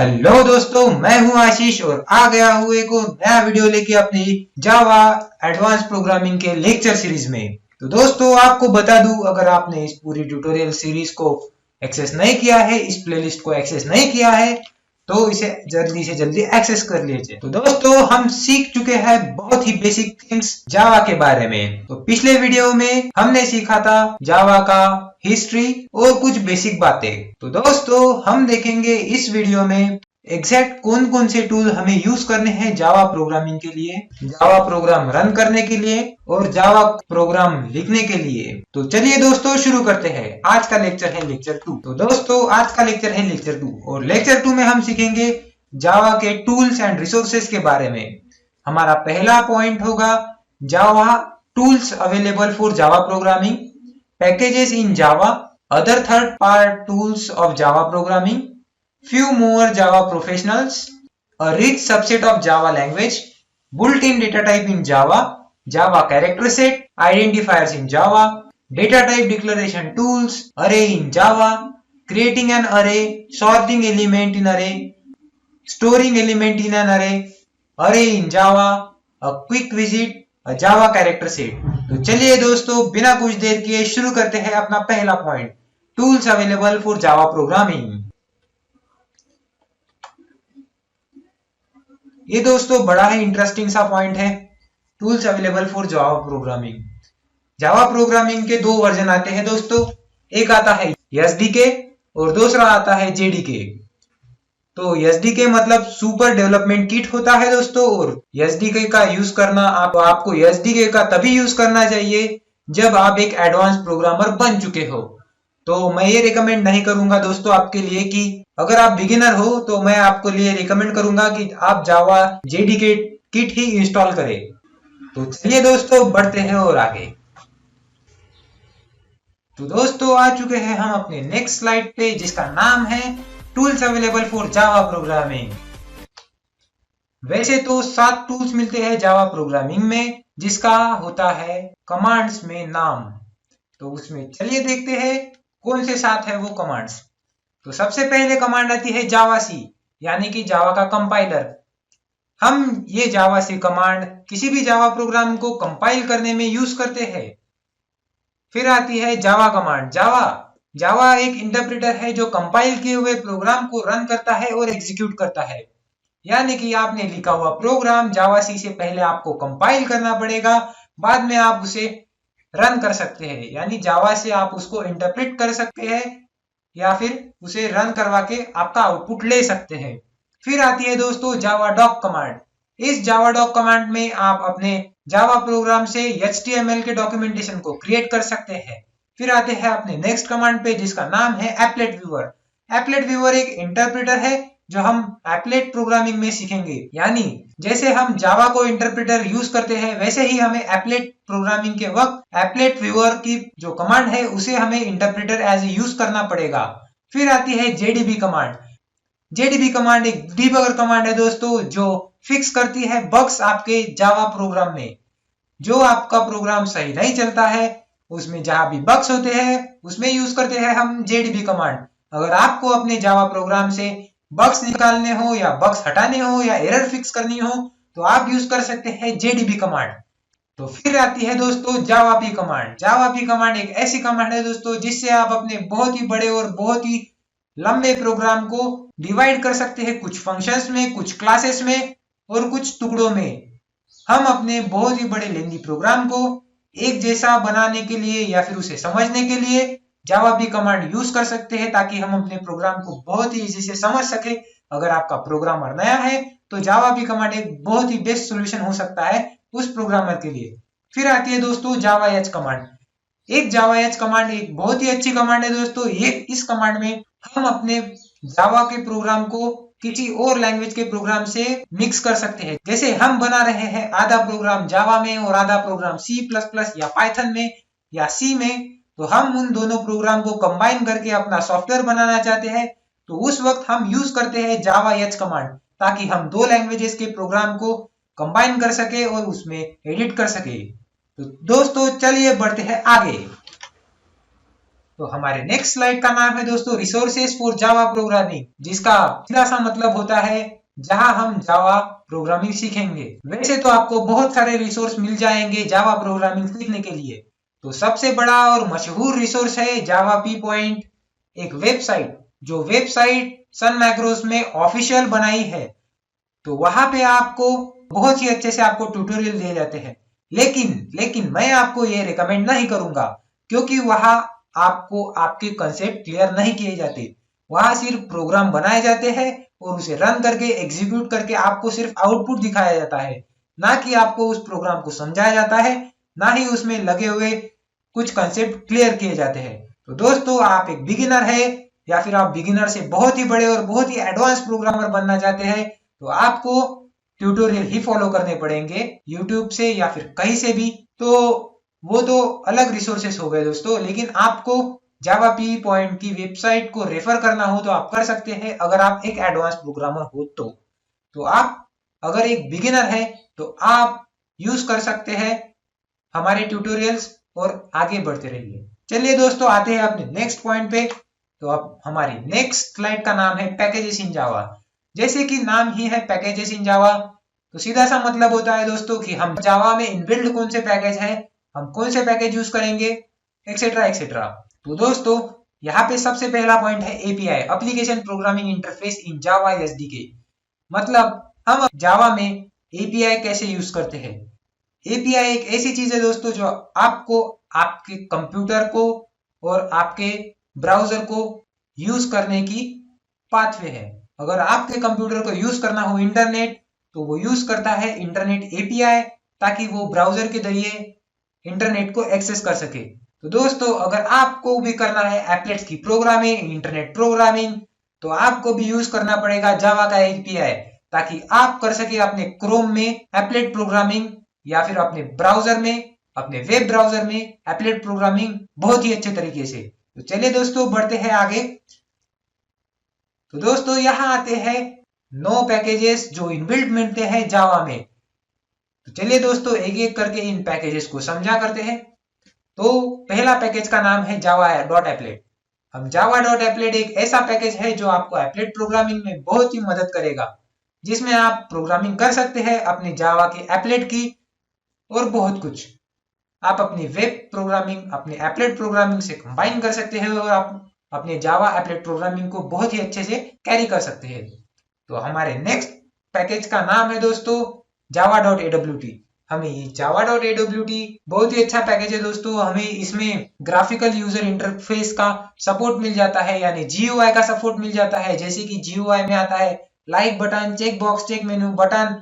Hello दोस्तों, मैं हूं आशीष और आ गया हूं एक और नया वीडियो लेके अपनी जावा एडवांस प्रोग्रामिंग के लेक्चर सीरीज में। तो दोस्तों आपको बता दूं, अगर आपने इस पूरी ट्यूटोरियल सीरीज को एक्सेस नहीं किया है, इस प्लेलिस्ट को एक्सेस नहीं किया है, तो इसे जल्दी से जल्दी एक्सेस कर लीजिए। तो दोस्तों हम सीख चुके हैं बहुत ही बेसिक थिंग्स जावा के बारे में। तो पिछले वीडियो में हमने सीखा था जावा का हिस्ट्री और कुछ बेसिक बातें। तो दोस्तों हम देखेंगे इस वीडियो में एग्जैक्ट कौन कौन से टूल हमें यूज करने हैं जावा प्रोग्रामिंग के लिए, जावा प्रोग्राम रन करने के लिए और जावा प्रोग्राम लिखने के लिए। तो चलिए दोस्तों शुरू करते हैं। आज का लेक्चर है लेक्चर 2। तो दोस्तों आज का लेक्चर है लेक्चर 2 और लेक्चर 2 में हम सीखेंगे जावा के टूल्स एंड रिसोर्सेज के बारे में। हमारा पहला पॉइंट होगा Java tools available for Java programming, packages in Java, other third-party tools of Java programming, few more Java professionals, a rich subset of Java language, built-in data type in Java, Java character set, identifiers in Java, data type declaration tools, array in Java, creating an array, sorting element in array, storing element in an array in Java, a quick visit, a Java character set। तो चलिए दोस्तों बिना कुछ देर किए शुरू करते हैं अपना पहला point, tools available for Java programming. ये दोस्तों बड़ा ही इंटरेस्टिंग सा पॉइंट है, tools available for Java programming. Java programming के दो वर्जन आते हैं दोस्तों, एक आता है एसडीके और दूसरा आता है जेडीके। तो एसडीके मतलब सुपर डेवलपमेंट किट होता है दोस्तों, और एसडीके का यूज करना आपको एसडीके का तभी यूज करना चाहिए जब आप एक एडवांस प्रोग्रामर बन चुके हो। तो मैं ये रिकमेंड नहीं करूंगा दोस्तों आपके लिए कि अगर आप बिगिनर हो तो मैं आपको लिए रिकमेंड करूंगा कि आप जावा जेडीके किट ही इंस्टॉल करें। तो चलिए दोस्तों बढ़ते हैं और आगे। तो दोस्तों आ चुके हैं हम अपने नेक्स्ट स्लाइड पे, जिसका नाम है tools available for Java programming. वैसे तो 7 टूल्स मिलते हैं जावा प्रोग्रामिंग में, जिसका होता है कमांड्स में नाम। तो उसमें चलिए देखते हैं कौन से 7 है वो कमांड्स। तो सबसे पहले कमांड आती है जावा सी, यानी कि जावा का कंपाइलर। हम ये जावा सी कमांड किसी भी जावा प्रोग्राम को कंपाइल करने में यूज करते हैं। फिर आती है जावा कमांड। जावा एक इंटरप्रेटर है जो कंपाइल किए हुए प्रोग्राम को रन करता है और एग्जीक्यूट करता है। यानी कि आपने लिखा हुआ प्रोग्राम जावा सी से पहले आपको कंपाइल करना पड़ेगा, बाद में आप उसे रन कर सकते हैं। यानी जावा से आप उसको इंटरप्रेट कर सकते हैं या फिर उसे रन करवा के आपका आउटपुट ले सकते हैं। फिर आती है दोस्तों जावा डॉक कमांड। इस जावा डॉक कमांड में आप अपने जावा प्रोग्राम से HTML के डॉक्यूमेंटेशन को क्रिएट कर सकते हैं। फिर आते हैं अपने नेक्स्ट कमांड पे, जिसका नाम है एप्लेट व्यूअर। एप्लेट व्यूअर एक इंटरप्रेटर है जो हम एप्लेट प्रोग्रामिंग में सीखेंगे। यानी जैसे हम जावा को इंटरप्रेटर यूज करते हैं, वैसे ही हमें एप्लेट प्रोग्रामिंग के वक्त एप्लेट व्यूअर की जो कमांड है उसे हमें इंटरप्रेटर एज यूज करना पड़ेगा। फिर आती है जेडीबी कमांड। जेडीबी कमांड एक डीबगर कमांड है दोस्तों, जो फिक्स करती है बग्स आपके जावा प्रोग्राम में। जो आपका प्रोग्राम सही नहीं चलता है, उसमें जहां भी बग्स होते हैं उसमें यूज करते हैं हम जेडीबी कमांड। अगर आपको अपने जावा प्रोग्राम से बग्स निकालने हो या बग्स हटाने हो या एरर फिक्स करनी हो तो आप यूज कर सकते हैं जेडीबी कमांड। तो फिर आती है दोस्तों जावापी कमांड। जावापी कमांड एक ऐसी कमांड है दोस्तों जिससे आप अपने बहुत ही बड़े और बहुत ही लंबे प्रोग्राम को डिवाइड कर सकते हैं, कुछ फंक्शंस में, कुछ क्लासेस में और कुछ टुकड़ों में। हम अपने बहुत ही बड़े लेंथी प्रोग्राम को एक जैसा बनाने के लिए या फिर उसे समझने के लिए जावापी कमांड यूज कर सकते हैं, ताकि हम अपने प्रोग्राम को बहुत ही इजी से समझ सके। अगर आपका प्रोग्रामर नया है तो जावापी कमांड एक बहुत ही बेस्ट सोल्यूशन हो सकता है उस प्रोग्रामर के लिए। फिर आती है दोस्तों जावा एच कमांड। एक जावा एच कमांड एक बहुत ही अच्छी कमांड है दोस्तों। इस कमांड में हम अपने जावा के प्रोग्राम को किसी और लैंग्वेज के प्रोग्राम से मिक्स कर सकते हैं। जैसे हम बना रहे हैं आधा प्रोग्राम जावा में और आधा प्रोग्राम C++ या पाइथन में या सी में, तो हम उन दोनों प्रोग्राम को कंबाइन करके अपना सॉफ्टवेयर बनाना चाहते हैं, तो उस वक्त हम यूज करते हैं जावा एच कमांड, ताकि हम दो लैंग्वेजेस के प्रोग्राम को कंबाइन कर सके और उसमें एडिट कर सके। तो दोस्तों चलिए बढ़ते हैं आगे। तो हमारे नेक्स्ट स्लाइड का नाम है दोस्तों रिसोर्सेज फॉर जावा प्रोग्रामिंग, जिसका सीधा सा मतलब होता है जहां हम जावा प्रोग्रामिंग सीखेंगे। वैसे तो आपको बहुत सारे रिसोर्स मिल जाएंगे जावा प्रोग्रामिंग सीखने के लिए, तो सबसे बड़ा और मशहूर रिसोर्स है जावा पी पॉइंट, एक वेबसाइट जो वेबसाइट सन मैक्रोस में ऑफिशियल बनाई है। तो वहां पे आपको बहुत ही अच्छे से आपको ट्यूटोरियल दिए जाते हैं, लेकिन मैं आपको ये रिकमेंड नहीं करूंगा, क्योंकि वहां आपको आपके कंसेप्ट क्लियर नहीं किए जाते। वहां सिर्फ प्रोग्राम बनाए जाते हैं और उसे रन करके एग्जीक्यूट करके आपको सिर्फ आउटपुट दिखाया जाता है, ना कि आपको उस प्रोग्राम को समझाया जाता है, ना ही उसमें लगे हुए कुछ कंसेप्ट क्लियर किए जाते हैं। तो दोस्तों, आप एक बिगिनर है या फिर आप बिगिनर से बहुत ही बड़े और बहुत ही एडवांस प्रोग्रामर बनना चाहते हैं, तो आपको ट्यूटोरियल ही फॉलो करने पड़ेंगे यूट्यूब से या फिर कहीं से भी। तो वो तो अलग रिसोर्सेस हो गए दोस्तों, लेकिन आपको जावा पी पॉइंट की वेबसाइट को रेफर करना हो तो आप कर सकते हैं, अगर आप एक एडवांस प्रोग्रामर हो तो आप अगर एक बिगिनर है तो आप यूज कर सकते हैं हमारे ट्यूटोरियल्स और आगे बढ़ते रहिए। चलिए दोस्तों, आते हैं अपने नेक्स्ट पॉइंट पे। तो अब हमारी नेक्स्ट स्लाइड का नाम है पैकेजेस इन जावा। जैसे कि नाम ही है पैकेजेस इन जावा, तो सीधा सा मतलब होता है दोस्तों कि हम जावा में इनबिल्ड कौन से पैकेज है, हम कौन से पैकेज यूज करेंगे, एक्सेट्रा एक्सेट्रा। तो दोस्तों, यहाँ पे सबसे पहला पॉइंट है एपीआई, एप्लीकेशन प्रोग्रामिंग इंटरफेस इन जावा एसडीके। मतलब हम जावा में एपीआई कैसे यूज करते हैं। एपीआई एक ऐसी चीज है दोस्तों जो आपको आपके कंप्यूटर को और आपके ब्राउजर को यूज करने की पाथवे है। अगर आपके कंप्यूटर को यूज करना हो इंटरनेट, तो वो यूज करता है इंटरनेट एपीआई, ताकि वो ब्राउजर के जरिए इंटरनेट को एक्सेस कर सके। तो दोस्तों, अगर आपको भी करना है एप्लेट्स की प्रोग्रामिंग, इंटरनेट प्रोग्रामिंग, तो आपको भी यूज करना पड़ेगा जावा का एपीआई, ताकि आप कर सके अपने क्रोम में एप्लेट प्रोग्रामिंग या फिर अपने ब्राउजर में, अपने वेब ब्राउजर में एप्लेट प्रोग्रामिंग बहुत ही अच्छे तरीके से। तो चलिए दोस्तों, बढ़ते हैं आगे। तो दोस्तों, यहां आते हैं 9 पैकेजेस जो इनबिल्ट मिलते हैं जावा में। तो चलिए दोस्तों, एक एक करके इन पैकेजेस को समझा करते हैं। तो पहला पैकेज का नाम है जावा डॉट एप्लेट। हम जावा डॉट एप्लेट एक ऐसा पैकेज है जो आपको एप्लेट प्रोग्रामिंग में बहुत ही मदद करेगा, जिसमें आप प्रोग्रामिंग कर सकते हैं अपने जावा के एप्लेट की और बहुत कुछ। आप अपनी वेब प्रोग्रामिंग अपने एप्लेट प्रोग्रामिंग से कंबाइन कर सकते हैं और आप अपने जावा एप्लेट प्रोग्रामिंग को बहुत ही अच्छे से कैरी कर सकते हैं। तो हमारे नेक्स्ट पैकेज का नाम है दोस्तों जावा डॉट एडब्ल्यूटी। हमें ये जावा डॉट एडब्ल्यूटी बहुत ही अच्छा पैकेज है दोस्तों। हमें इसमें ग्राफिकल यूजर इंटरफेस का सपोर्ट मिल जाता है, यानी जीयूआई का सपोर्ट मिल जाता है। जैसे कि जीयूआई में आता है like button, check box, check menu button,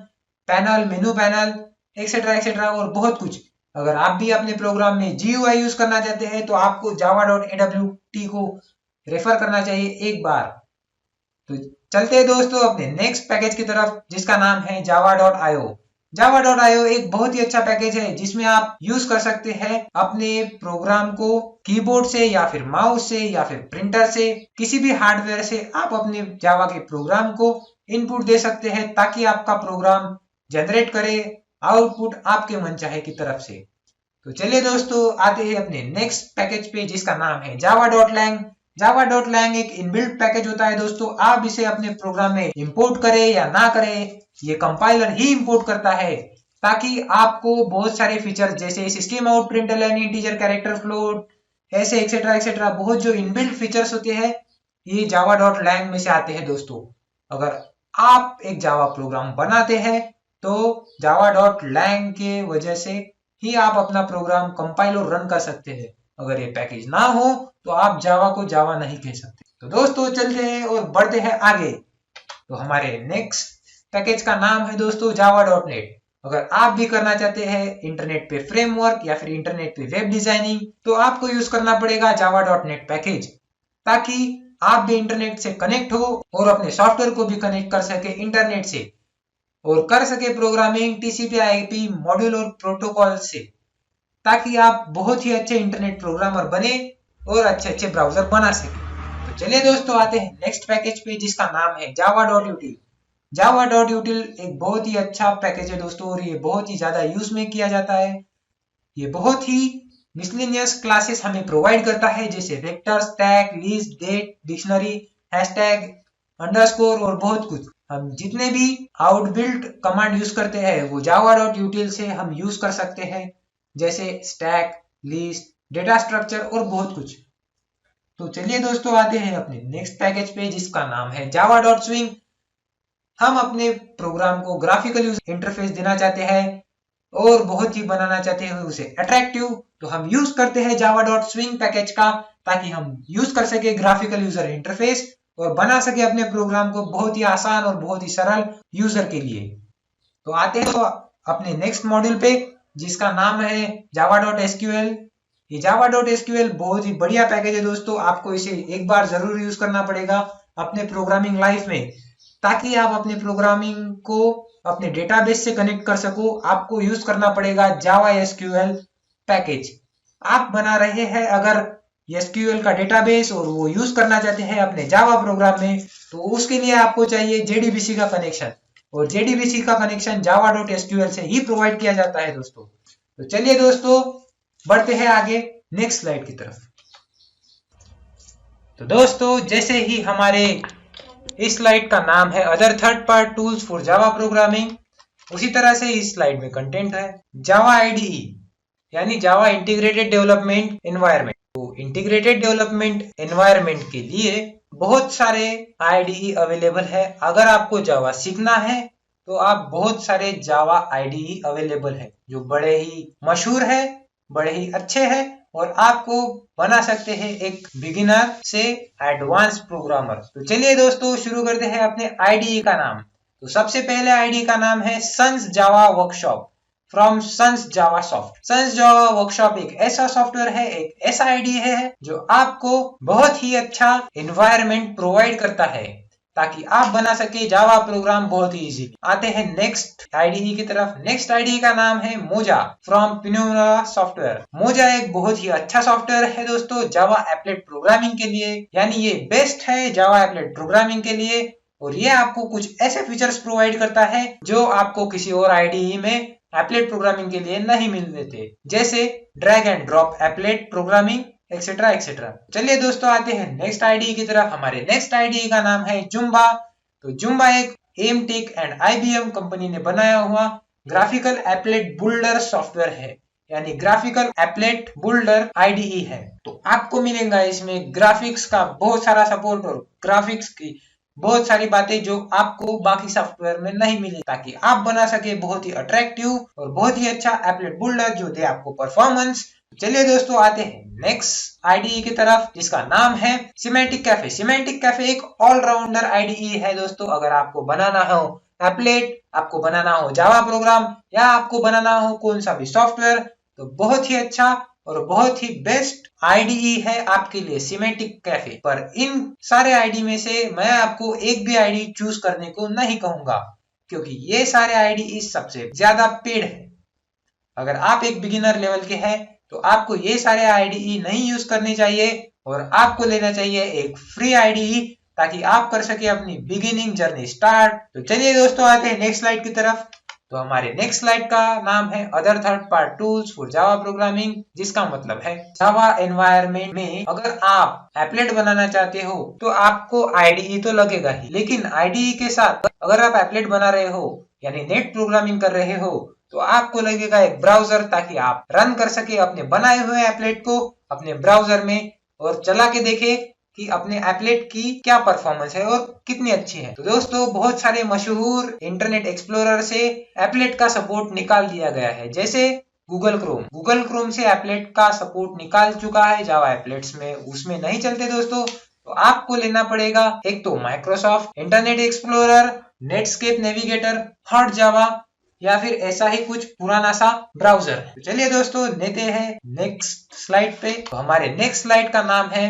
panel, menu panel, etcetera etcetera और बहुत कुछ। अगर आप भी अपने प्रोग्राम में जीयूआई यूज करना चाहते हैं तो आपको जावा डॉट एडब्ल्यूटी को रेफर करना चाहिए एक बार। तो चलते हैं दोस्तों अपने नेक्स्ट पैकेज की तरफ, जिसका नाम है Java dot IO. Java dot IO एक बहुत ही अच्छा पैकेज है, जिसमें आप यूज कर सकते हैं अपने प्रोग्राम को कीबोर्ड से या फिर माउस से या फिर प्रिंटर से, किसी भी हार्डवेयर से आप अपने जावा के प्रोग्राम को इनपुट दे सकते हैं, ताकि आपका प्रोग्राम जनरेट करे आउटपुट आपके मनचाहे की तरफ से। तो चलिए दोस्तों, आते हैं अपने नेक्स्ट पैकेज पे, जिसका नाम है Java dot lang. Java dot lang एक इनबिल्ट पैकेज होता है दोस्तों। आप इसे अपने प्रोग्राम में इंपोर्ट करें या ना करें, ये कंपाइलर ही इंपोर्ट करता है, ताकि आपको बहुत सारे फीचर जैसे system out, println, integer, character float, ऐसे एक्सेट्रा एक्सेट्रा बहुत जो इनबिल्ट फीचर्स होते हैं, ये जावा डॉट लैंग में से आते हैं दोस्तों। अगर आप एक जावा प्रोग्राम बनाते हैं तो जावा डॉट लैंग के वजह से ही आप अपना प्रोग्राम कंपाइल और रन कर सकते हैं। अगर ये पैकेज ना हो तो आप जावा को जावा नहीं कह सकते। तो दोस्तों, चलते हैं और बढ़ते हैं आगे। तो हमारे नेक्स्ट पैकेज का नाम है दोस्तों जावा डॉट नेट। अगर आप भी करना चाहते हैं इंटरनेट पे फ्रेमवर्क या फिर इंटरनेट पे वेब डिजाइनिंग, तो आपको यूज करना पड़ेगा जावा डॉट नेट पैकेज, ताकि आप भी इंटरनेट से कनेक्ट हो और अपने सॉफ्टवेयर को भी कनेक्ट कर सके इंटरनेट से और कर सके प्रोग्रामिंग टीसीपी आईपी मॉड्यूल और प्रोटोकॉल से, ताकि आप बहुत ही अच्छे इंटरनेट प्रोग्रामर बने और अच्छे अच्छे ब्राउजर बना सके। तो चलिए दोस्तों, आते हैं नेक्स्ट पैकेज पे, जिसका नाम है जावा डॉट यूटिल। जावा डॉट यूटिल एक बहुत ही अच्छा पैकेज है दोस्तों, और ये बहुत ही ज्यादा यूज में किया जाता है। ये बहुत ही मिसलेनियस क्लासेस हमें प्रोवाइड करता है, जैसे vector, stack, list, date, dictionary, hashtag, underscore और बहुत कुछ। हम जितने भी आउटबिल्ट कमांड यूज करते हैं वो java.util से हम यूज कर सकते हैं, जैसे स्टैक, लिस्ट, डेटा स्ट्रक्चर और बहुत कुछ। तो चलिए दोस्तों आते हैं अपने नेक्स्ट पैकेज पे, जिसका नाम है java.swing। हम अपने प्रोग्राम को ग्राफिकल यूजर इंटरफेस देना चाहते हैं और बहुत ही बनाना चाहते हैं उसे अट्रैक्टिव, तो हम यूज करते हैं java.swing पैकेज का, ताकि हम यूज कर सके ग्राफिकल यूजर इंटरफेस और बना सके अपने प्रोग्राम को बहुत ही आसान और बहुत ही सरल यूजर के लिए। तो आते हैं तो अपने नेक्स्ट मॉड्यूल पे, जिसका नाम है java.sql। ये java.sql बहुत ही बढ़िया पैकेज है दोस्तों, आपको इसे एक बार जरूर यूज करना पड़ेगा अपने प्रोग्रामिंग लाइफ में, ताकि आप अपने प्रोग्रामिंग को अपने डेटाबेस से कनेक्ट कर सको। आपको यूज करना पड़ेगा जावा एसक्यूएल पैकेज। आप बना रहे हैं अगर एसक्यूएल का डेटाबेस और वो यूज करना चाहते हैं अपने जावा प्रोग्राम में, तो उसके लिए आपको चाहिए जेडीबीसी का कनेक्शन, और जेडीबीसी का कनेक्शन java.sql से ही प्रोवाइड किया जाता है दोस्तों। तो चलिए दोस्तों बढ़ते हैं आगे नेक्स्ट स्लाइड की तरफ। तो दोस्तों जैसे ही हमारे इस स्लाइड का नाम है other third part tools for Java programming, उसी तरह से इस स्लाइड में कंटेंट है जावा आईडीई, यानी जावा इंटीग्रेटेड डेवलपमेंट एनवायरनमेंट। तो इंटीग्रेटेड डेवलपमेंट एनवायरनमेंट के लिए बहुत सारे आईडीई अवेलेबल है। अगर आपको जावा सीखना है तो आप बहुत सारे जावा आईडीई अवेलेबल है, जो बड़े ही मशहूर है, बड़े ही अच्छे हैं, और आपको बना सकते हैं एक बिगिनर से एडवांस प्रोग्रामर। तो चलिए दोस्तों शुरू करते हैं अपने आईडीई का नाम। तो सबसे पहले आईडीई का नाम है Sun's Java workshop from Sun's Java soft. Sun's Java workshop एक ऐसा सॉफ्टवेयर है, एक ऐसा आईडीई है जो आपको बहुत ही अच्छा एनवायरनमेंट प्रोवाइड करता है, ताकि आप बना सके जावा प्रोग्राम बहुत ही इजीली। आते हैं नेक्स्ट आईडीई की तरफ। नेक्स्ट आईडीई का नाम है मोजा फ्रॉम पिनोरा सॉफ्टवेयर। मोजा एक बहुत ही अच्छा सॉफ्टवेयर है दोस्तों जावा एप्लेट प्रोग्रामिंग के लिए, यानी ये बेस्ट है जावा एप्लेट प्रोग्रामिंग के लिए, और ये आपको कुछ ऐसे फीचर्स प्रोवाइड करता है जो आपको किसी और आईडीई में एप्लेट प्रोग्रामिंग के लिए नहीं मिलते थे, जैसे drag and drop applet programming etcetera etcetera. चलिए दोस्तों आते हैं नेक्स्ट आईडीई की तरफ। हमारे नेक्स्ट आईडीई का नाम है जुम्बा। तो जुम्बा एक एमटेक एंड आईबीएम कंपनी ने बनाया हुआ ग्राफिकल एप्लेट बिल्डर सॉफ्टवेयर है, यानी ग्राफिकल एप्लेट बिल्डर आईडीई है। तो आपको मिलेगा इसमें ग्राफिक्स का बहुत सारा सपोर्ट और ग्राफिक्स की बहुत सारी बातें जो आपको बाकी सॉफ्टवेयर में नहीं मिली, ताकि आप बना सके बहुत ही अट्रैक्टिव और बहुत ही अच्छा एप्लेट बिल्डर जो दे आपको परफॉर्मेंस। चलिए दोस्तों आते हैं नेक्स्ट आईडीई की तरफ, जिसका नाम है सिमेंटिक कैफे। सिमेंटिक कैफे एक ऑलराउंडर आईडीई है दोस्तों। अगर आपको बनाना हो एप्लेट, आपको बनाना हो जावा प्रोग्राम, या आपको बनाना हो कौन सा भी सॉफ्टवेयर, तो बहुत ही अच्छा और बहुत ही बेस्ट आईडीई है आपके लिए सिमेंटिक कैफे। पर इन सारे आईडी में से मैं आपको एक भी आईडी चूज करने को नहीं कहूंगा, क्योंकि ये सारे आईडी सबसे ज्यादा पेड है। अगर आप एक बिगिनर लेवल के हैं तो आपको ये सारे आईडी नहीं यूज करने चाहिए, और आपको लेना चाहिए एक फ्री आईडी, ताकि आप कर सके अपनी बिगिनिंग जर्नी स्टार्ट। तो चलिए दोस्तों आते हैं नेक्स्ट स्लाइड की तरफ। तो हमारे नेक्स्ट स्लाइड का नाम है other third part tools for Java programming, जिसका मतलब है जावा एनवायरनमेंट में अगर आप एप्लेट बनाना चाहते हो तो आपको आईडीई तो लगेगा ही, लेकिन आईडीई के साथ अगर आप एप्लेट बना रहे हो यानी नेट प्रोग्रामिंग कर रहे हो, तो आपको लगेगा एक ब्राउजर, ताकि आप रन कर सके अपने बनाए हुए एप्लेट को अपने ब्राउजर में और चला के देखे कि अपने एप्लेट की क्या परफॉर्मेंस है और कितनी अच्छी है। तो दोस्तों बहुत सारे मशहूर इंटरनेट एक्सप्लोरर से एप्लेट का सपोर्ट निकाल दिया गया है, जैसे गूगल क्रोम से एप्लेट का सपोर्ट निकाल चुका है जावा एप्लेट्स में, उसमें नहीं चलते दोस्तों। तो आपको लेना पड़ेगा एक तो Microsoft Internet Explorer, Netscape Navigator, hot Java, या फिर ऐसा ही कुछ पुराना सा ब्राउजर। तो चलिए दोस्तों लेते हैं नेक्स्ट स्लाइड पे। तो हमारे नेक्स्ट स्लाइड का नाम है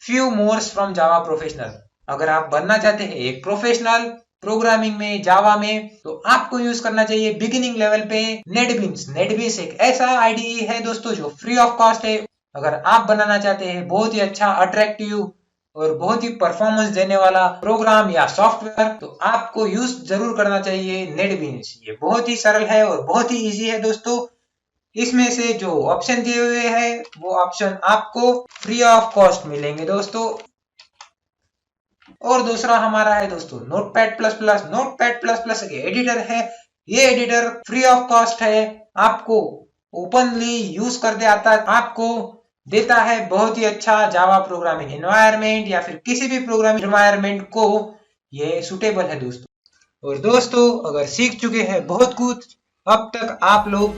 few Morse from Java professional. अगर आप बनना चाहते हैं एक प्रोफेशनल प्रोग्रामिंग में जावा में, तो आपको यूज करना चाहिए बिगिनिंग लेवल पे नेटबीन्स। नेटबीन्स एक ऐसा आईडीई है दोस्तों जो फ्री ऑफ कॉस्ट है। अगर आप बनाना चाहते हैं बहुत ही अच्छा अट्रैक्टिव और बहुत ही परफॉर्मेंस देने वाला प्रोग्राम या सॉफ्टवेयर, तो आपको यूज जरूर करना चाहिए नेटबीन्स। ये बहुत ही सरल है और बहुत ही इजी है दोस्तों। इसमें से जो ऑप्शन दिए हुए हैं वो ऑप्शन आपको फ्री ऑफ कॉस्ट मिलेंगे दोस्तों। और दूसरा हमारा है दोस्तों notepad plus plus. Notepad plus plus एक एडिटर है, ये एडिटर फ्री ऑफ कॉस्ट है, आपको ओपनली यूज करते आता है, आपको देता है बहुत ही अच्छा जावा प्रोग्रामिंग एनवायरनमेंट या फिर किसी भी प्रोग्रामिंग एनवायरनमेंट को ये सुटेबल है दोस्तों। और दोस्तों अगर सीख चुके हैं बहुत कुछ अब तक आप लोग,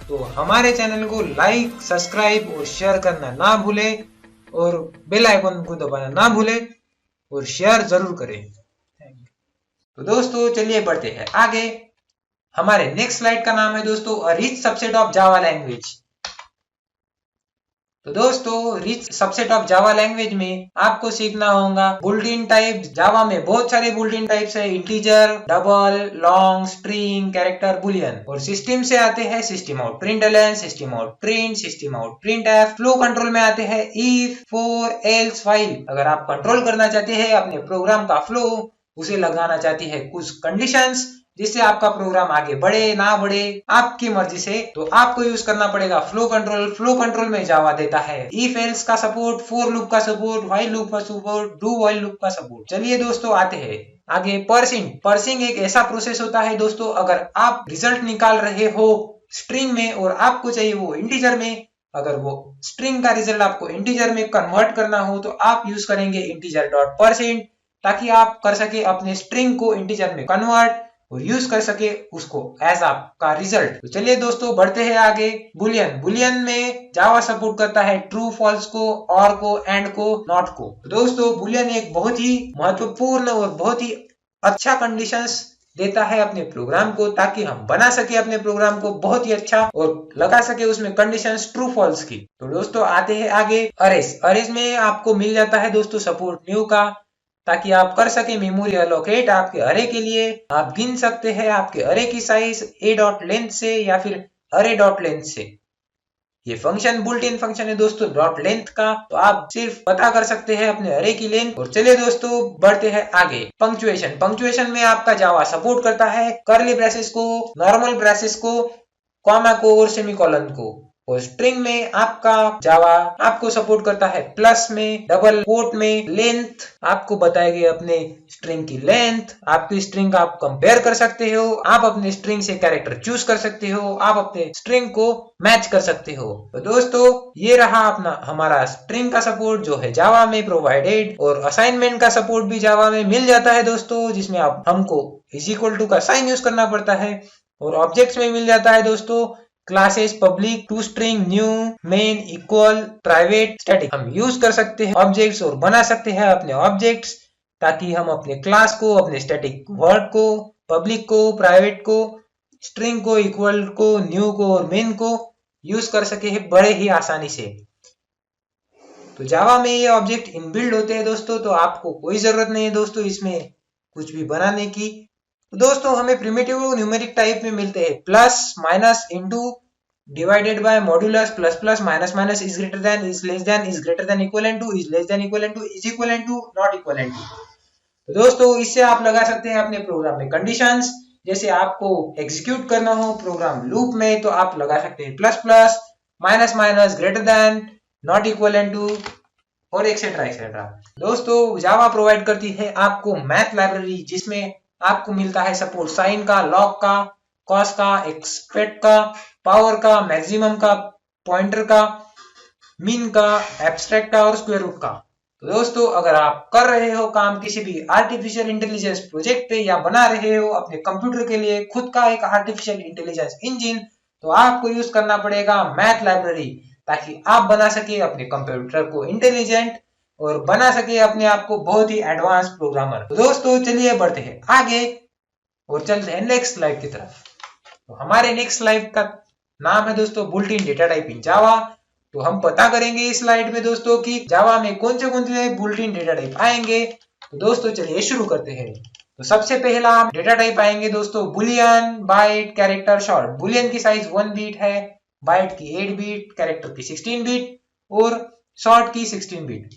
तो हमारे चैनल को लाइक सब्सक्राइब और शेयर करना ना भूले और बेल आइकन को दबाना ना भूले और शेयर जरूर करें। तो दोस्तों चलिए बढ़ते हैं आगे। हमारे नेक्स्ट स्लाइड का नाम है दोस्तों a rich subset of Java language. तो दोस्तों rich subset of Java language में आपको सीखना होगा बुलेटिन टाइप। जावा में बहुत सारे बुलेटिन टाइप्स है, integer, double, long, string, character, Boolean. और सिस्टम से आते हैं system out println, system out print, system out printf. Flow control में आते हैं इफ, फॉर, एल्स, व्हाइल। अगर आप कंट्रोल करना चाहते हैं अपने प्रोग्राम का फ्लो, उसे लगाना चाहती है कुछ कंडीशंस जिससे आपका प्रोग्राम आगे बढ़े ना बढ़े आपकी मर्जी से, तो आपको यूज करना पड़ेगा फ्लो कंट्रोल। फ्लो कंट्रोल में जावा देता है इफ एल्स का सपोर्ट, फॉर लूप का सपोर्ट, व्हाइल लूप का सपोर्ट, डू व्हाइल लूप का सपोर्ट। चलिए दोस्तों आते हैं आगे पर्सिंग। पर्सिंग एक ऐसा प्रोसेस होता है दोस्तों, अगर आप रिजल्ट निकाल रहे हो स्ट्रिंग में और आपको चाहिए वो इंटीजर में, अगर वो स्ट्रिंग का रिजल्ट आपको इंटीजर में कन्वर्ट करना हो तो आप यूज करेंगे इंटीजर डॉट परसेंट, ताकि आप कर सके अपने स्ट्रिंग को इंटीजर में कन्वर्ट और यूज कर सके उसको एज आपका रिजल्ट। तो चलिए दोस्तों बढ़ते हैं आगे। बुलियन। बुलियन में जावा सपोर्ट करता है ट्रू फॉल्स को, और को, एंड को, नॉट को। तो दोस्तों बुलियन एक बहुत ही महत्वपूर्ण और बहुत ही अच्छा कंडीशंस देता है अपने प्रोग्राम को, ताकि हम बना सके अपने प्रोग्राम को बहुत ही अच्छा और लगा सके उसमें कंडीशंस ट्रू फॉल्स की। तो दोस्तों आते हैं आगे अरेज। अरेज में आपको मिल जाता है दोस्तों सपोर्ट न्यू का, ताकि आप कर सके मेमोरी अलोकेट आपके अरे के लिए। आप गिन सकते हैं आपके अरे की साइज a डॉट लेंथ से या फिर अरे डॉट लेंथ से। ये फंक्शन बुल्ट-इन फंक्शन है दोस्तों डॉट लेंथ का, तो आप सिर्फ पता कर सकते हैं अपने अरे की लेंथ। और चलिए दोस्तों बढ़ते हैं आगे। पंक्चुएशन। पंक्चुएशन में आपका जावा सपोर्ट करता है कर्ली ब्रेसेस को, नॉर्मल ब्रेसेस को, कॉमा को और सेमीकोलन को। और स्ट्रिंग में आपका जावा आपको सपोर्ट करता है प्लस में, डबल कोट में, लेंथ आपको बताएगी अपने स्ट्रिंग की लेंथ। आपकी स्ट्रिंग का आप कंपेयर कर सकते हो, आप अपने स्ट्रिंग से कैरेक्टर चूज कर सकते हो, आप अपने स्ट्रिंग को मैच कर सकते हो। तो दोस्तों ये रहा अपना हमारा स्ट्रिंग का सपोर्ट जो है जावा में प्रोवाइडेड। और असाइनमेंट का सपोर्ट भी जावा में मिल जाता है दोस्तों, जिसमें आप हमको इज इक्वल टू का साइन यूज करना पड़ता है। और ऑब्जेक्ट्स में मिल जाता है दोस्तों classes, public, to string, new, main, equal, private, static. हम यूज कर सकते हैं ऑब्जेक्ट्स और बना सकते हैं अपने ऑब्जेक्ट्स, ताकि हम अपने क्लास को, अपने स्टैटिक वर्ड को, पब्लिक को, प्राइवेट को, स्ट्रिंग को, इक्वल को, न्यू को और मेन को यूज कर सके हैं बड़े ही आसानी से। तो जावा में ये ऑब्जेक्ट इनबिल्ड होते हैं दोस्तों, तो आपको कोई जरूरत नहीं है दोस्तों इसमें कुछ भी बनाने की। तो दोस्तों हमें प्रिमिटिव न्यूमेरिक टाइप में मिलते हैं plus, minus, into, divided by, modulus, plus plus, minus minus, is greater than, is less than, is greater than equal to, is less than equal to, is equal to, not equal to. तो दोस्तों इससे आप लगा सकते हैं अपने programme में conditions. जैसे आपको एग्जीक्यूट करना हो प्रोग्राम लूप में तो आप लगा सकते हैं plus plus, minus minus, greater than, not equal to और एक्सेट्रा एक्सेट्रा। दोस्तों जावा प्रोवाइड करती है आपको मैथ लाइब्रेरी, जिसमें आपको मिलता है सपोर्ट साइन का, लॉग का, कॉस का, एक्सपेक्ट का, पावर का, मैक्सिमम का, पॉइंटर का, मीन का, एब्स्ट्रैक्ट का और स्क्वायर रूट का। तो दोस्तों अगर आप कर रहे हो काम किसी भी आर्टिफिशियल इंटेलिजेंस प्रोजेक्ट पे या बना रहे हो अपने कंप्यूटर के लिए खुद का एक आर्टिफिशियल इंटेलिजेंस इंजन, तो आपको यूज करना पड़ेगा मैथ लाइब्रेरी, ताकि आप बना सके अपने कंप्यूटर को इंटेलिजेंट और बना सके अपने आप को बहुत ही एडवांस प्रोग्रामर। तो दोस्तों चलिए बढ़ते हैं आगे और चलते हैं नेक्स्ट स्लाइड की तरफ। तो हमारे नेक्स्ट स्लाइड का नाम है दोस्तों बुलेटिन डेटा टाइप इन जावा। तो हम पता करेंगे इस स्लाइड में दोस्तों कि जावा में कौन से बुलेटिन डेटा टाइप आएंगे। तो दोस्तों चलिए शुरू करते हैं। तो सबसे पहला डेटा टाइप आएंगे दोस्तों boolean, byte, character, short. Boolean की साइज 1 बीट है, बाइट की 8 बीट, कैरेक्टर की 16 बीट और शॉर्ट की 16 बीट।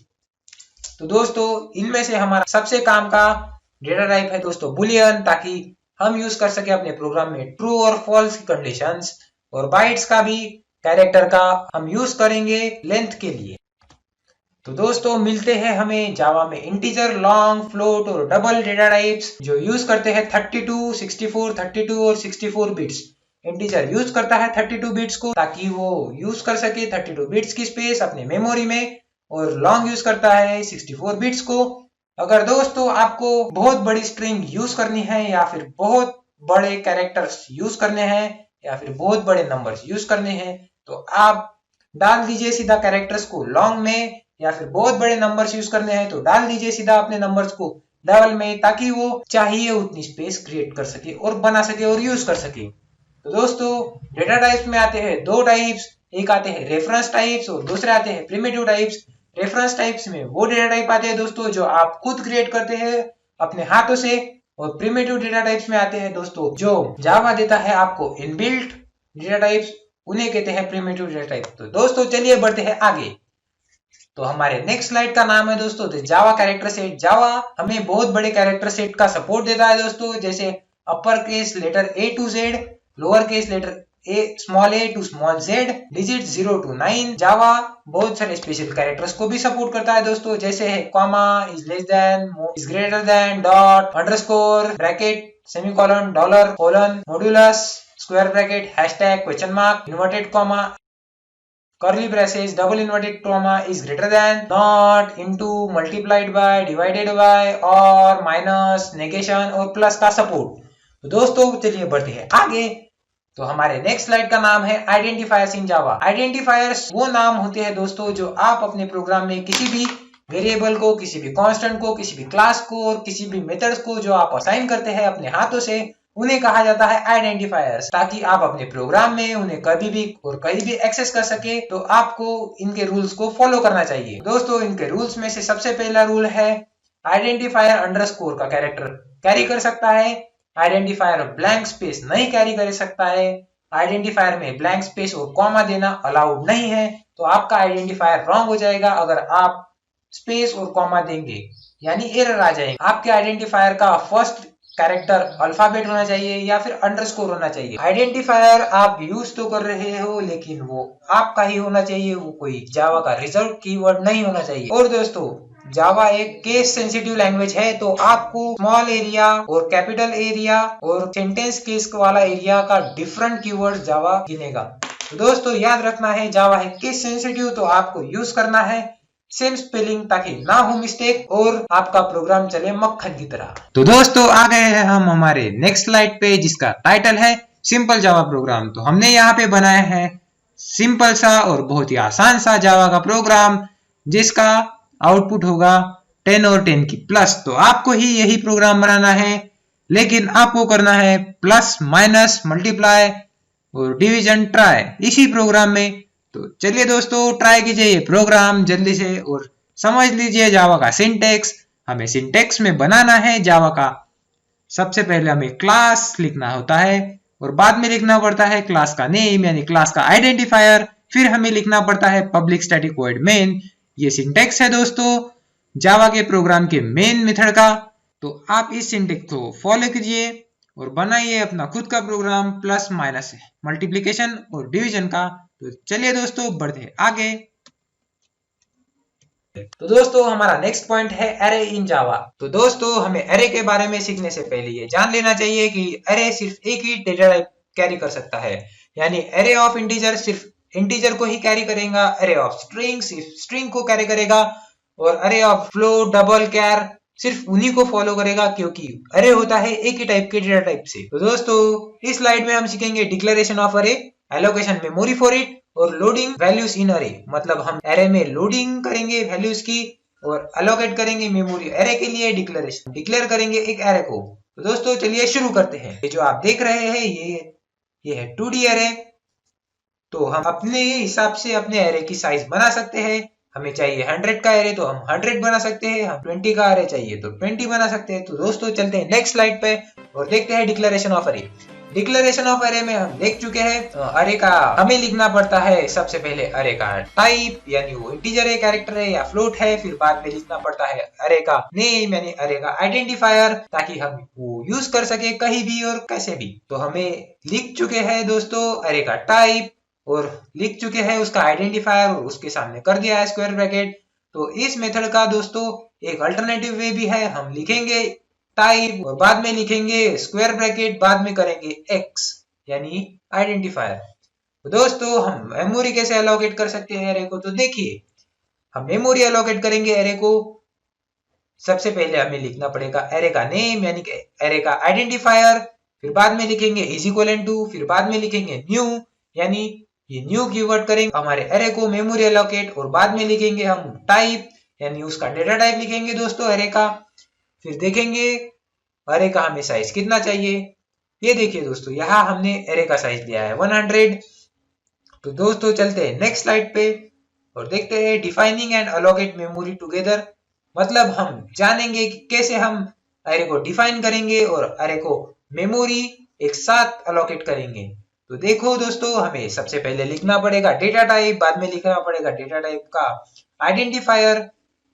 तो दोस्तों इनमें से हमारा सबसे काम का डेटा टाइप है दोस्तों बुलियन, ताकि हम यूज कर सके अपने प्रोग्राम में ट्रू और फॉल्स की कंडीशंस। और बाइट्स का भी कैरेक्टर का हम यूज करेंगे लेंथ के लिए। तो दोस्तों मिलते हैं हमें जावा में इंटीजर, लॉन्ग, फ्लोट और डबल डेटा टाइप्स जो यूज करते हैं 32, 64, 32 और 64 बिट्स। इंटीजर यूज करता है 32 बिट्स को ताकि वो यूज कर सके 32 बिट्स की स्पेस अपने मेमोरी में, और लॉन्ग यूज करता है 64 बिट्स को। अगर दोस्तों आपको बहुत बड़ी स्ट्रिंग यूज करनी है या फिर बहुत बड़े कैरेक्टर्स यूज करने हैं या फिर बहुत बड़े नंबर्स यूज करने हैं तो आप डाल दीजिए सीधा कैरेक्टर्स को लॉन्ग में, या फिर बहुत बड़े नंबर्स यूज करने हैं तो डाल दीजिए सीधा अपने नंबर्स को डबल में, ताकि वो चाहिए उतनी स्पेस क्रिएट कर सके और बना सके और यूज कर सके। तो दोस्तों डेटा टाइप्स में आते हैं दो टाइप्स, एक आते हैं रेफरेंस टाइप्स और दूसरे आते हैं प्रिमिटिव टाइप्स। रेफरेंस टाइप्स में वो डेटा टाइप आते हैं दोस्तों जो आप खुद क्रिएट करते हैं अपने हाथों से, और प्रिमिटिव डेटा टाइप्स में आते हैं दोस्तों जो जावा देता है आपको इनबिल्ट डेटा टाइप्स, उन्हें कहते हैं प्रिमिटिव डेटा टाइप। तो दोस्तों चलिए बढ़ते हैं आगे। तो हमारे नेक्स्ट स्लाइड का नाम है दोस्तों जावा कैरेक्टर सेट। जावा हमें बहुत बड़े कैरेक्टर सेट का सपोर्ट देता है दोस्तों, जैसे upper case letter A to Z, lower case letter small a to small z, digit 0 to 9। Java बहुत सारे स्पेशल कैरेक्टर्स को भी सपोर्ट करता है दोस्तों, जैसे है comma, is less than, is greater then, dot, underscore, bracket, semicolon, dollar, colon, modulus, square bracket, hashtag, question mark, inverted comma, curly braces, double inverted comma, is greater than, not, into, multiplied by, divided by, और minus, negation और plus का support. तो दोस्तों चलिए बढ़ते हैं आगे। तो हमारे नेक्स्ट स्लाइड का नाम है आइडेंटिफायर्स इन जावा। आइडेंटिफायर्स वो नाम होते हैं दोस्तों जो आप अपने प्रोग्राम में किसी भी वेरिएबल को, किसी भी कांस्टेंट को, किसी भी क्लास को और किसी भी मेथड्स को जो आप असाइन करते हैं अपने हाथों से, उन्हें कहा जाता है आइडेंटिफायर्स, ताकि आप अपने प्रोग्राम में उन्हें कभी भी और कहीं भी एक्सेस कर सके। तो आपको इनके रूल्स को फॉलो करना चाहिए। दोस्तों इनके रूल्स में से सबसे पहला रूल है आइडेंटिफायर अंडरस्कोर का कैरेक्टर कैरी कर सकता है, आइडेंटिफायर ब्लैंक स्पेस नहीं कैरी कर सकता है, आइडेंटिफायर में ब्लैंक स्पेस और कॉमा देना अलाउड नहीं है। तो आपका आइडेंटिफायर रॉन्ग हो जाएगा अगर आप स्पेस और कॉमा देंगे, यानी एरर आ जाएगा। आपके आइडेंटिफायर का फर्स्ट कैरेक्टर अल्फाबेट होना चाहिए या फिर अंडरस्कोर होना चाहिए। आइडेंटिफायर आप यूज तो कर रहे हो लेकिन वो आपका ही होना चाहिए, वो कोई जावा का रिजर्व कीवर्ड नहीं होना चाहिए। और दोस्तों जावा एक केस सेंसिटिव लैंग्वेज है, तो आपको स्मॉल एरिया और कैपिटल एरिया और सेंटेंस केस वाला एरिया का डिफरेंट कीवर्ड जावा गिनेगा। तो दोस्तों याद रखना है जावा है केस सेंसिटिव, तो आपको यूज करना है सेम स्पेलिंग ताकि ना हो मिस्टेक और आपका प्रोग्राम चले मक्खन की तरह। तो दोस्तों आ गए हैं हम हमारे नेक्स्ट स्लाइड पे जिसका टाइटल है सिंपल जावा प्रोग्राम। तो हमने यहाँ पे बनाया है सिंपल सा और बहुत ही आसान सा जावा का प्रोग्राम जिसका आउटपुट होगा 10 और 10 की प्लस। तो आपको ही यही प्रोग्राम बनाना है, लेकिन आपको करना है प्लस, माइनस, मल्टीप्लाई और डिवीजन ट्राई इसी प्रोग्राम में। तो चलिए दोस्तों ट्राई कीजिए ये प्रोग्राम जल्दी से और समझ लीजिए जावा का सिंटेक्स। हमें सिंटेक्स में बनाना है जावा का, सबसे पहले हमें क्लास लिखना होता है और बाद में लिखना पड़ता है क्लास का नेम यानी क्लास का आइडेंटिफायर, फिर हमें लिखना पड़ता है पब्लिक स्टैटिक वॉइड मेन। ये सिंटेक्स है दोस्तों जावा के प्रोग्राम के मेन मेथड का। तो आप इस सिंटेक्स को फॉलो कीजिए और बनाइए अपना खुद का प्रोग्राम प्लस, माइनस, मल्टीप्लिकेशन और डिवीजन का। तो चलिए दोस्तों बढ़ते हैं आगे। तो दोस्तों हमारा नेक्स्ट पॉइंट है एरे इन जावा। तो दोस्तों हमें एरे के बारे में सीखने से पहले ये जान लेना चाहिए कि एरे सिर्फ एक ही डेटा टाइप कैरी कर सकता है, यानी एरे ऑफ इंटीजर सिर्फ इंटीजर को ही कैरी करेगा, एरे ऑफ स्ट्रिंग सिर्फ स्ट्रिंग को कैरी करेगा, और एरे ऑफ फ्लोट, डबल, कैर सिर्फ उन्हीं को फॉलो करेगा क्योंकि एरे होता है एक ही टाइप के डेटा टाइप से। तो दोस्तों इस स्लाइड में हम सीखेंगे declaration of array, allocation memory for it और लोडिंग वैल्यूज इन एरे। मतलब हम एरे में लोडिंग करेंगे वैल्यूज की और एलोकेट करेंगे मेमोरी एरे के लिए, डिक्लेरेशन डिक्लेयर करेंगे एक एरे को। तो दोस्तों चलिए शुरू करते हैं। ये जो आप देख रहे हैं ये है 2D एरे। तो हम अपने हिसाब से अपने एरे की साइज बना सकते हैं। हमें चाहिए 100 का एरे तो हम 100 बना सकते हैं, हम 20 का एरे चाहिए तो 20 बना सकते हैं। तो दोस्तों चलते हैं नेक्स्ट स्लाइड पे और देखते हैं declaration of array. Declaration of अरे में हम देख चुके हैं। अरे का हमें लिखना पड़ता है सबसे पहले अरे का टाइप, यानी वो इंटीजर है, कैरेक्टर है या फ्लोट है। फिर बाद में लिखना पड़ता है अरे का नेम, यानी अरे का आइडेंटिफायर, ताकि हम वो यूज कर सके कहीं भी और कैसे भी। तो हमें लिख चुके हैं दोस्तों अरे का टाइप और लिख चुके हैं उसका आइडेंटिफायर और उसके सामने कर दिया है स्क्वायर ब्रैकेट। तो इस मेथड का दोस्तों एक अल्टरनेटिव वे भी है। हम लिखेंगे टाइप और बाद में लिखेंगे स्क्वायर ब्रैकेट, बाद में करेंगे एक्स यानी आइडेंटिफायर। तो दोस्तों हम मेमोरी कैसे एलोकेट कर सकते हैं एरे को, तो देखिए हम मेमोरी एलोकेट करेंगे एरे को। सबसे पहले हमें लिखना पड़ेगा एरे का नेम यानी कि एरे का आइडेंटिफायर, फिर बाद में लिखेंगे इज इक्वल टू, फिर बाद में लिखेंगे न्यू, यानी ये न्यू कीवर्ड करेंगे हमारे एरे को मेमोरी एलोकेट, और बाद में लिखेंगे हम टाइप यानी उसका डेटा टाइप लिखेंगे दोस्तों एरे का। फिर देखेंगे अरे का हमें साइज कितना चाहिए। ये देखिए दोस्तों यहाँ हमने एरे का साइज लिया है 100। तो दोस्तों चलते हैं नेक्स्ट स्लाइड पे और देखते हैं defining and allocate memory together. मतलब हम जानेंगे कि कैसे हम अरे को डिफाइन करेंगे और अरे को मेमोरी एक साथ अलोकेट करेंगे। तो देखो दोस्तों हमें सबसे पहले लिखना पड़ेगा डेटा टाइप, बाद में लिखना पड़ेगा डेटा टाइप का आइडेंटिफायर,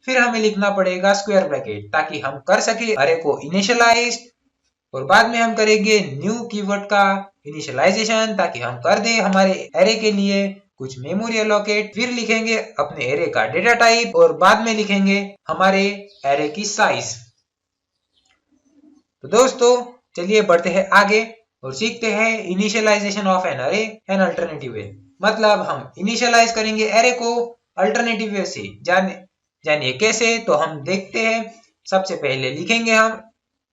फिर हमें लिखना पड़ेगा स्क्वायर ब्रैकेट ताकि हम कर सके अरे को इनिशियलाइज, और बाद में हम करेंगे न्यू कीवर्ड का इनिशियलाइजेशन ताकि हम कर दे हमारे एरे के लिए कुछ मेमोरी एलोकेट। फिर लिखेंगे अपने एरे का डेटा टाइप और बाद में लिखेंगे हमारे एरे की साइज। तो दोस्तों चलिए बढ़ते हैं आगे और सीखते हैं इनिशियलाइजेशन ऑफ एन अरे एन अल्टरनेटिव वे। मतलब हम इनिशियलाइज करेंगे एरे को अल्टरनेटिव वे से। जानिए कैसे, तो हम देखते हैं। सबसे पहले लिखेंगे हम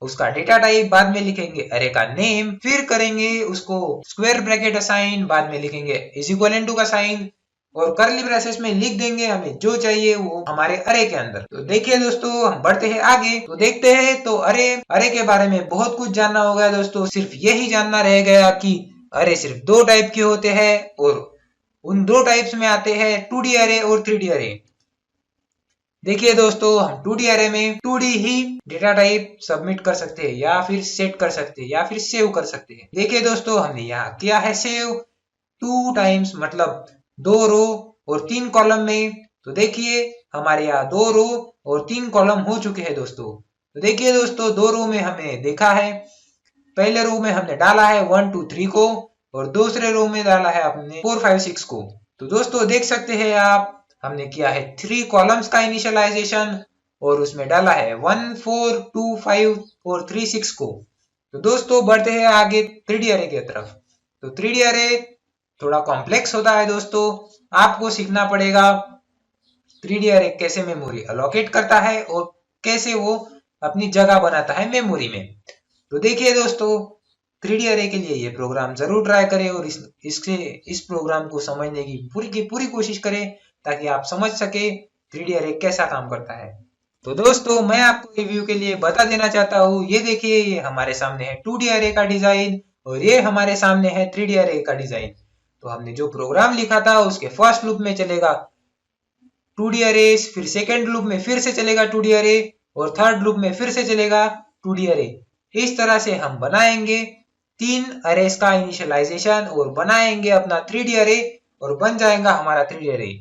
उसका डेटा टाइप, बाद में लिखेंगे अरे का नेम, फिर करेंगे उसको स्क्वायर ब्रैकेट असाइन, बाद में लिखेंगे इज इक्वल टू का साइन और कर्ली ब्रेसेस में लिख देंगे हमें जो चाहिए वो हमारे अरे के अंदर। तो देखिए दोस्तों हम बढ़ते हैं आगे तो देखते हैं। तो अरे के बारे में बहुत कुछ जानना हो गया दोस्तों। सिर्फ यही जानना रह गया कि अरे सिर्फ दो टाइप के होते हैं और उन दो टाइप्स में आते हैं 2D अरे और 3D अरे। देखिए दोस्तों हम 2D अरे में 2D ही डेटा टाइप सबमिट कर सकते हैं या फिर सेट कर सकते हैं या फिर सेव कर सकते हैं। देखिए दोस्तों हमने यहाँ किया है सेव 2 टाइम्स, मतलब 2 रो और 3 कॉलम में। तो देखिए हमारे यहाँ 2 रो और 3 कॉलम हो चुके हैं दोस्तों। तो देखिए दोस्तों 2 रो में हमने देखा है, पहले रो में हमने डाला है 1 2 3 को और दूसरे रो में डाला है अपने 4 5 6 को। तो दोस्तों देख सकते हैं आप हमने किया है 3 कॉलम्स का इनिशियलाइजेशन और उसमें डाला है 1 4 2 5 और 3 6 को। तो दोस्तों बढ़ते हैं आगे 3D अरे की तरफ। तो 3D अरे थोड़ा कॉम्प्लेक्स होता है दोस्तों, आपको सीखना पड़ेगा 3D अरे कैसे मेमोरी अलोकेट करता है और कैसे वो अपनी जगह बनाता है मेमोरी में। तो देखिए दोस्तों 3D अरे के लिए ये प्रोग्राम जरूर ट्राई करें और इस प्रोग्राम को समझने की पूरी कोशिश करें ताकि आप समझ सके 3D अरे कैसा काम करता है। तो दोस्तों मैं आपको रिव्यू के लिए बता देना चाहता हूँ, ये देखिए ये हमारे सामने है 2D अरे का डिजाइन और ये हमारे सामने है 3D अरे का डिजाइन। तो हमने जो प्रोग्राम लिखा था उसके फर्स्ट लूप में चलेगा 2D अरे, फिर सेकेंड लूप में फिर से चलेगा 2D अरे और थर्ड लूप में फिर से चलेगा 2D अरे। इस तरह से हम बनाएंगे 3 अरेस का इनिशियलाइजेशन और बनाएंगे अपना 3D अरे और बन जाएगा हमारा 3D अरे।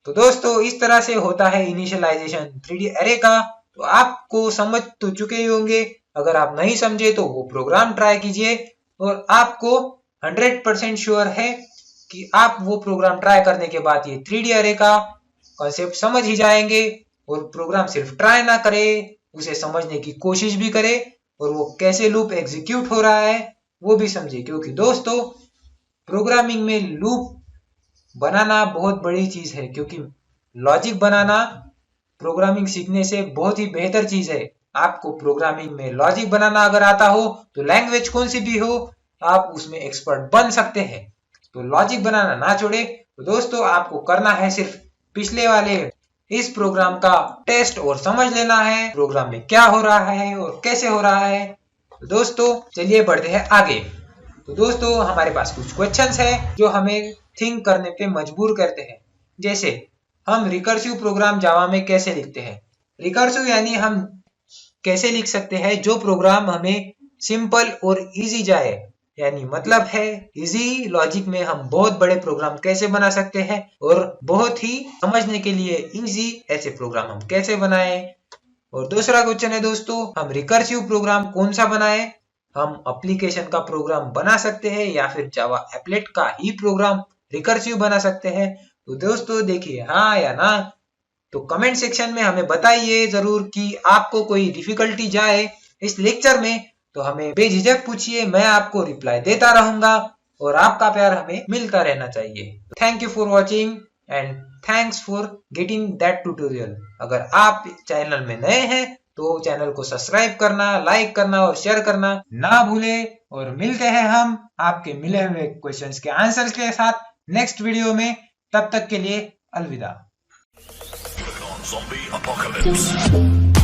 तो दोस्तों इस तरह से होता है इनिशियलाइजेशन 3D अरे का। तो आपको समझ तो चुके ही होंगे, अगर आप नहीं समझे तो वो प्रोग्राम ट्राई कीजिए और आपको 100% श्योर है कि आप वो प्रोग्राम ट्राई करने के बाद ये 3D अरे का कॉन्सेप्ट समझ ही जाएंगे और प्रोग्राम सिर्फ ट्राई ना करे, उसे समझने की कोशिश भी करे और वो कैसे लूप एग्जीक्यूट हो रहा है वो भी समझे। क्योंकि दोस्तों प्रोग्रामिंग में लूप बनाना बहुत बड़ी चीज है, क्योंकि लॉजिक बनाना प्रोग्रामिंग सीखने से बहुत ही बेहतर चीज है। आपको प्रोग्रामिंग में लॉजिक बनाना अगर आता हो तो लैंग्वेज कौन सी भी हो आप उसमें एक्सपर्ट बन सकते हैं। तो लॉजिक बनाना ना छोड़े। तो दोस्तों आपको करना है सिर्फ पिछले वाले इस प्रोग्राम का टेस्ट और समझ लेना है प्रोग्राम में क्या हो रहा है और कैसे हो रहा है। तो दोस्तों चलिए बढ़ते हैं आगे। तो दोस्तों हमारे पास कुछ क्वेश्चंस है जो हमें थिंक करने पे मजबूर करते हैं। जैसे हम रिकर्सिव प्रोग्राम जावा में कैसे लिखते हैं। रिकर्सिव यानी हम कैसे लिख सकते हैं जो प्रोग्राम हमें सिंपल और इजी जाए। यानी मतलब है इजी लॉजिक में हम बहुत बड़े प्रोग्राम कैसे बना सकते हैं और बहुत ही समझने के लिए इजी ऐसे प्रोग्राम हम कैसे बनाएं। और दूसरा क्वेश्चन है दोस्तों, हम रिकर्सिव प्रोग्राम कौन सा बनाएं? हम एप्लीकेशन का प्रोग्राम बना सकते हैं या फिर जावा एप्लेट का ही प्रोग्राम रिकर्सिव बना सकते हैं? तो दोस्तों देखिए हाँ या ना, तो कमेंट सेक्शन में हमें बताइए जरूर कि आपको कोई डिफिकल्टी जाए इस लेक्चर में तो हमें बेझिझक पूछिए, मैं आपको रिप्लाई देता रहूंगा और आपका प्यार हमें मिलता रहना चाहिए। Thank you for watching and thanks for getting that tutorial. अगर आप चैनल में नए हैं तो चैनल को सब्सक्राइब करना, लाइक करना और शेयर करना ना भूले। और मिलते हैं हम आपके मिले हुए क्वेश्चंस के आंसर्स के साथ नेक्स्ट वीडियो में। तब तक के लिए अलविदा। Zombie apocalypse.